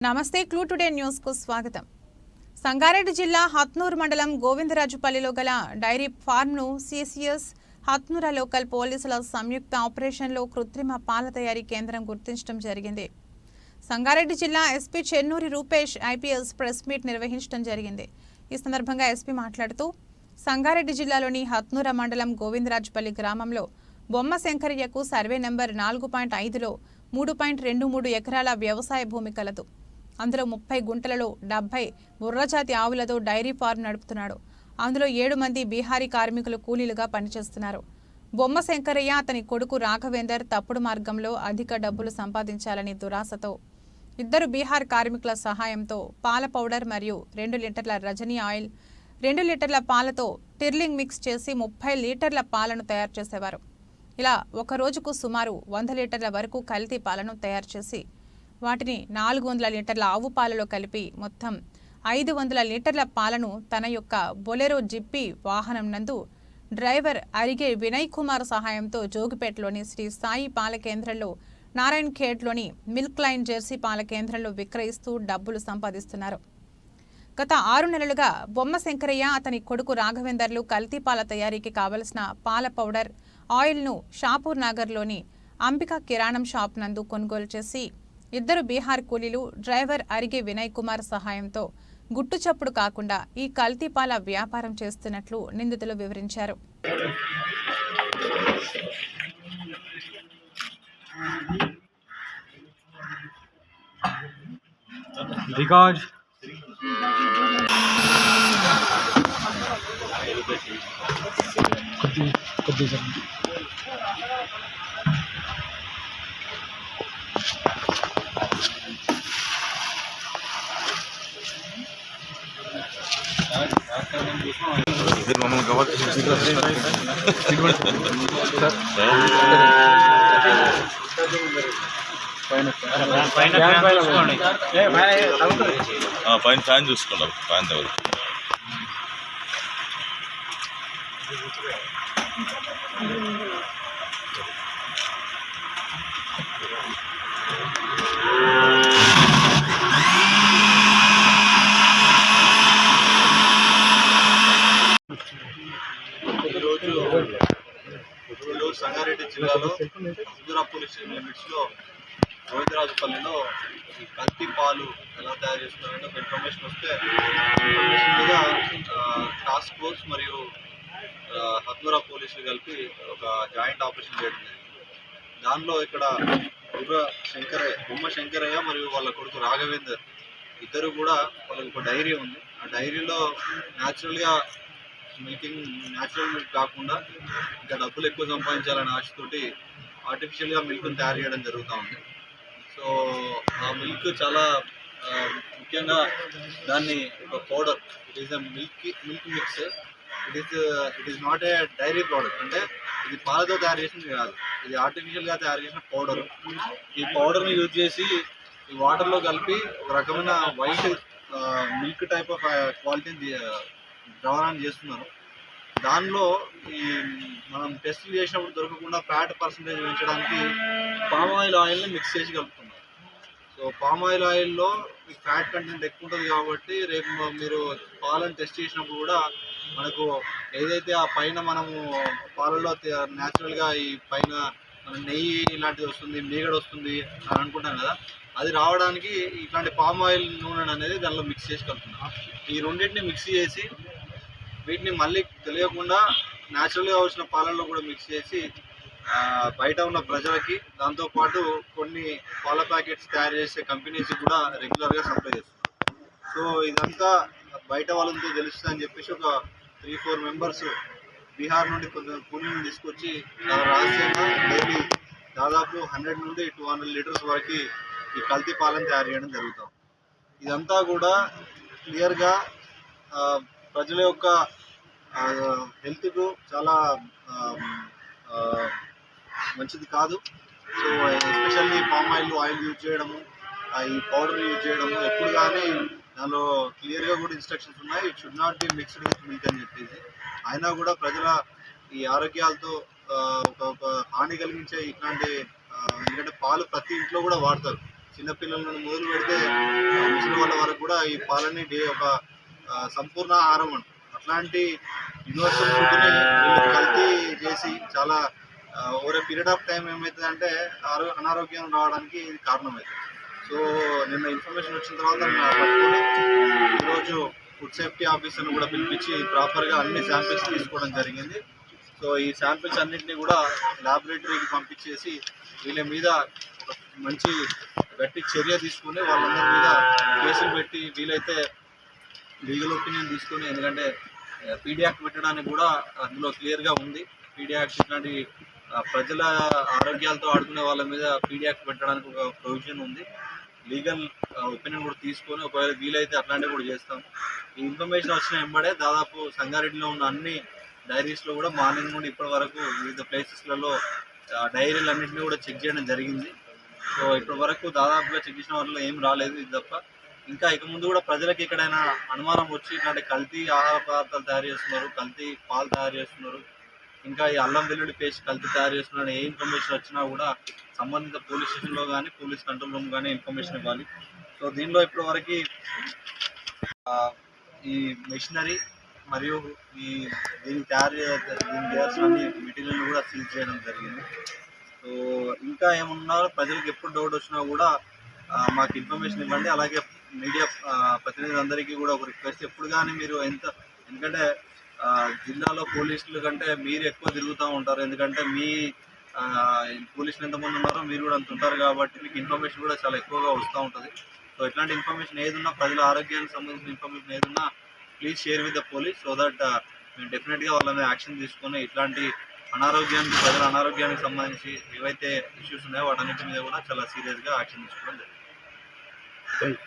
నమస్తే clue today news కు స్వాగతం. సంగారెడ్డి జిల్లా హత్నూర్ మండలం గోవిందరాజుపల్లిలో గల డైరీ ఫార్మ్ ను సిసిఎస్ హత్నూర్ లోకల్ పోలీసుల సంయుక్త ఆపరేషన్లో కృత్రిమ పాల తయారీ కేంద్రం గుర్తించడం జరిగింది. సంగారెడ్డి జిల్లా SP Chennuri Rupesh IPS press meet నిర్వహించడం జరిగింది. ఈ సందర్భంగా ఎస్పీ మాట్లాడుతూ సంగారెడ్డి జిల్లాలోని హత్నూర మండలం గోవిందరాజుపల్లి గ్రామంలో బొమ్మ శంకరయ్యకు సర్వే నంబర్ 4.5లో 3.23 ఎకరాల వ్యవసాయ భూమి కలదు. అందులో 30 గుంటలలో 70 బుర్రజాతి ఆవులతో డైరీ ఫార్మ్ నడుపుతున్నాడు. అందులో 7 మంది బీహారీ కార్మికులు కూలీలుగా పనిచేస్తున్నారు. బొమ్మ శంకరయ్య అతని కొడుకు రాఘవేందర్ తప్పుడు మార్గంలో అధిక డబ్బులు సంపాదించాలని దురాశతో 2 బీహార్ కార్మికుల సహాయంతో పాల పౌడర్ మరియు 2 లీటర్ల రజనీ ఆయిల్ 2 లీటర్ల పాలతో టిర్లింగ్ మిక్స్ చేసి 30 లీటర్ల పాలను తయారు చేసేవారు. ఇలా ఒక రోజుకు సుమారు 100 లీటర్ల వరకు కల్తీ పాలను తయారు చేసి వాటిని 400 లీటర్ల ఆవు పాలలో కలిపి మొత్తం 500 లీటర్ల పాలను తన యొక్క బొలెరో జిప్పి వాహనం నందు డ్రైవర్ అరిగే వినయ్ కుమార్ సహాయంతో జోగిపేటలోని శ్రీ సాయి పాల కేంద్రంలో నారాయణ్ ఖేడ్లోని మిల్క్ లైన్ జెర్సీ పాల కేంద్రంలో విక్రయిస్తూ డబ్బులు సంపాదిస్తున్నారు. గత 6 నెలలుగా బొమ్మ శంకరయ్య అతని కొడుకు రాఘవేందర్లు కల్తీ పాల తయారీకి కావలసిన పాల పౌడర్ ఆయిల్ను షాపూర్ నగర్లోని అంబికా కిరాణం షాప్ నందు కొనుగోలు చేసి 2 బీహార్ కూలీలు డ్రైవర్ అరిగే వినయ్ కుమార్ సహాయంతో గుట్టుచప్పుడు కాకుండా ఈ కల్తీ పాల వ్యాపారం చేస్తున్నట్లు నిందితులు వివరించారు. మమ్మల్ని కవర్ పైన ఫ్యాన్ చూసుకున్నారు. ఫ్యాన్ దగ్గర ఈరోజు సంగారెడ్డి జిల్లాలో హత్నూర్ పోలీస్ లిమిట్స్ లో గోవిందరాజుపల్లిలో ఈ కల్తీ పాలు ఎలా తయారు చేస్తున్నారంటే ఒక ఇన్ఫర్మేషన్ వస్తే ఇన్ఫర్మేషన్ మీద టాస్క్ ఫోర్స్ మరియు హత్నూర్ పోలీసులు కలిపి ఒక జాయింట్ ఆపరేషన్ చేయడం జరిగింది. దానిలో ఇక్కడ బొమ్మ శంకరయ్య మరియు వాళ్ళ కొడుకు రాఘవేందర్ ఇద్దరు కూడా వాళ్ళకి ఒక డైరీ ఉంది. ఆ డైరీలో న్యాచురల్గా న్యాచురల్ మిల్క్ కాకుండా ఇంకా డబ్బులు ఎక్కువ సంపాదించాలనే ఆశతోటి ఆర్టిఫిషియల్గా మిల్క్ని తయారు చేయడం జరుగుతూ ఉంది. సో ఆ మిల్క్ చాలా ముఖ్యంగా దాన్ని ఒక powder, it is a milk mix, it is not a dairy product. అంటే ఇది పాలతో తయారు చేసింది కాదు, ఇది ఆర్టిఫిషియల్గా తయారు చేసిన పౌడరు. ఈ పౌడర్ని యూజ్ చేసి ఈ వాటర్లో కలిపి ఒక రకమైన వైట్ మిల్క్ టైప్ ఆఫ్ క్వాలిటీని రవాణా చేస్తున్నారు. దానిలో ఈ మనం టెస్టులు చేసినప్పుడు దొరకకుండా ఫ్యాట్ పర్సంటేజ్ పెంచడానికి పామ్ ఆయిల్ని మిక్స్ చేసి కలుపుతున్నారు. సో పామ్ ఆయిల్లో ఈ ఫ్యాట్ కంటెంట్ ఎక్కువ ఉంటుంది కాబట్టి రేపు మీరు పాలను టెస్ట్ చేసినప్పుడు కూడా మనకు ఏదైతే ఆ పైన మనము పాలలో న్యాచురల్గా ఈ పైన మన నెయ్యి ఇలాంటిది వస్తుంది, మీగడ వస్తుంది అని అనుకుంటాం కదా, అది రావడానికి ఇట్లాంటి పామ్ ఆయిల్ నూనె అనేది దానిలో మిక్స్ చేసి కలుపుతున్నాం. ఈ రెండింటిని మిక్స్ చేసి వీటిని మళ్ళీ తెలియకుండా న్యాచురల్గా వచ్చిన పాలల్లో కూడా మిక్స్ చేసి బయట ఉన్న ప్రజలకి, దాంతోపాటు కొన్ని పాల ప్యాకెట్స్ తయారు చేసే కంపెనీస్కి కూడా రెగ్యులర్గా సప్లై చేస్తున్నారు. సో ఇదంతా బయట వాళ్ళతో తెలుస్తుందని చెప్పేసి ఒక 3-4 మెంబర్స్ బీహార్ నుండి కొంచెం కూలీని తీసుకొచ్చి రహస్యంగా డైలీ దాదాపు 100 నుండి 200 లీటర్స్ వరకు ఈ కల్తీ పాలను తయారు చేయడం జరుగుతాం. ఇదంతా కూడా క్లియర్గా ప్రజల యొక్క హెల్త్కు చాలా మంచిది కాదు. So especially palm oil use చేయడము, ఈ పౌడర్ యూజ్ చేయడము ఎప్పుడు కానీ దానిలో క్లియర్గా కూడా ఇన్స్ట్రక్షన్స్ ఉన్నాయి, it should not be mixed with milk అని చెప్పేసి. అయినా కూడా ప్రజల ఈ ఆరోగ్యాలతో ఒక హాని కలిగించే ఇట్లాంటి ఎందుకంటే పాలు ప్రతి ఇంట్లో కూడా వాడతారు. చిన్నపిల్లల నుండి మొదలు పెడితే ముసలి వాళ్ళ వరకు కూడా ఈ పాలని ఒక సంపూర్ణ ఆహారం అంట. అట్లాంటి యూనివర్సల్ ఫుడ్ని వీళ్ళు కల్తీ చేసి చాలా over a period of time ఏమవుతుందంటే అనారోగ్యం రావడానికి ఇది కారణమవుతుంది. సో నిన్న ఇన్ఫర్మేషన్ వచ్చిన తర్వాత పట్టుకొని ఈరోజు ఫుడ్ సేఫ్టీ ఆఫీసర్ని కూడా పిలిపించి ప్రాపర్గా అన్ని శాంపిల్స్ తీసుకోవడం జరిగింది. సో ఈ శాంపిల్స్ అన్నింటినీ కూడా ల్యాబొరేటరీకి పంపించేసి వీళ్ళ మీద ఒక మంచి గట్టి చర్య తీసుకుని వాళ్ళందరి మీద కేసులు పెట్టి వీలైతే లీగల్ ఒపీనియన్ తీసుకొని, ఎందుకంటే పీడీ యాక్ట్ పెట్టడానికి కూడా అందులో క్లియర్గా ఉంది. పీడీ యాక్ట్ ఇట్లాంటి ప్రజల ఆరోగ్యాలతో ఆడుకునే వాళ్ళ మీద పీడీ యాక్ట్ పెట్టడానికి ఒక ప్రొవిజన్ ఉంది. లీగల్ ఒపీనియన్ కూడా తీసుకొని ఒకవేళ వీలైతే అట్లాంటివి కూడా చేస్తాం. ఈ ఇన్ఫర్మేషన్ వచ్చిన వెంబడే దాదాపు సంగారెడ్డిలో ఉన్న అన్ని డైరీస్లో కూడా మార్నింగ్ నుండి ఇప్పటి వరకు వివిధ ప్లేసెస్లలో డైరీలు అన్నింటినీ కూడా చెక్ చేయడం జరిగింది. సో ఇప్పటి వరకు దాదాపుగా చెక్ చేసిన వాటిలో ఏం రాలేదు. ఇది తప్ప ఇంకా ఇక ముందు కూడా ప్రజలకు ఎక్కడైనా అనుమానం వచ్చి ఇట్లాంటి కల్తీ ఆహార పదార్థాలు తయారు చేస్తున్నారు, కల్తీ పాలు తయారు చేస్తున్నారు, ఇంకా ఈ అల్లం వెల్లుల్లి పేస్ట్ కల్తీ తయారు చేస్తున్నారు, ఏ ఇన్ఫర్మేషన్ వచ్చినా కూడా సంబంధిత పోలీస్ స్టేషన్లో కానీ పోలీస్ కంట్రోల్ రూమ్ కానీ ఇన్ఫర్మేషన్ ఇవ్వాలి. సో దీనిలో ఇప్పటి వరకు ఈ మెషినరీ మరియు దీనికి చేయాల్సిన అన్ని మెటీరియల్ కూడా సీజ్ చేయడం జరిగింది. సో ఇంకా ఏమన్నా ప్రజలకు ఎప్పుడు డౌట్ వచ్చినా కూడా మాకు ఇన్ఫర్మేషన్ ఇవ్వండి. అలాగే మీడియా ప్రతినిధులందరికీ కూడా ఒక రిక్వెస్ట్, ఎప్పుడు కానీ మీరు ఎందుకంటే జిల్లాలో పోలీసుల కంటే మీరు ఎక్కువ తిరుగుతూ ఉంటారు, ఎందుకంటే మీ పోలీసులు ఎంతమంది ఉన్నారో మీరు కూడా అంత ఉంటారు కాబట్టి మీకు ఇన్ఫర్మేషన్ కూడా చాలా ఎక్కువగా వస్తూ ఉంటుంది. సో ఇట్లాంటి ఇన్ఫర్మేషన్ ఏదున్నా, ప్రజల ఆరోగ్యానికి సంబంధించిన ఇన్ఫర్మేషన్ ఏదున్నా please share with the police, so that మేము డెఫినెట్గా వాళ్ళ మీద యాక్షన్ తీసుకొని ఇట్లాంటి ప్రజల అనారోగ్యానికి సంబంధించి ఏవైతే ఇష్యూస్ ఉన్నాయో వాటన్నిటి మీద కూడా చాలా సీరియస్గా యాక్షన్ తీసుకోవడం జరుగుతుంది.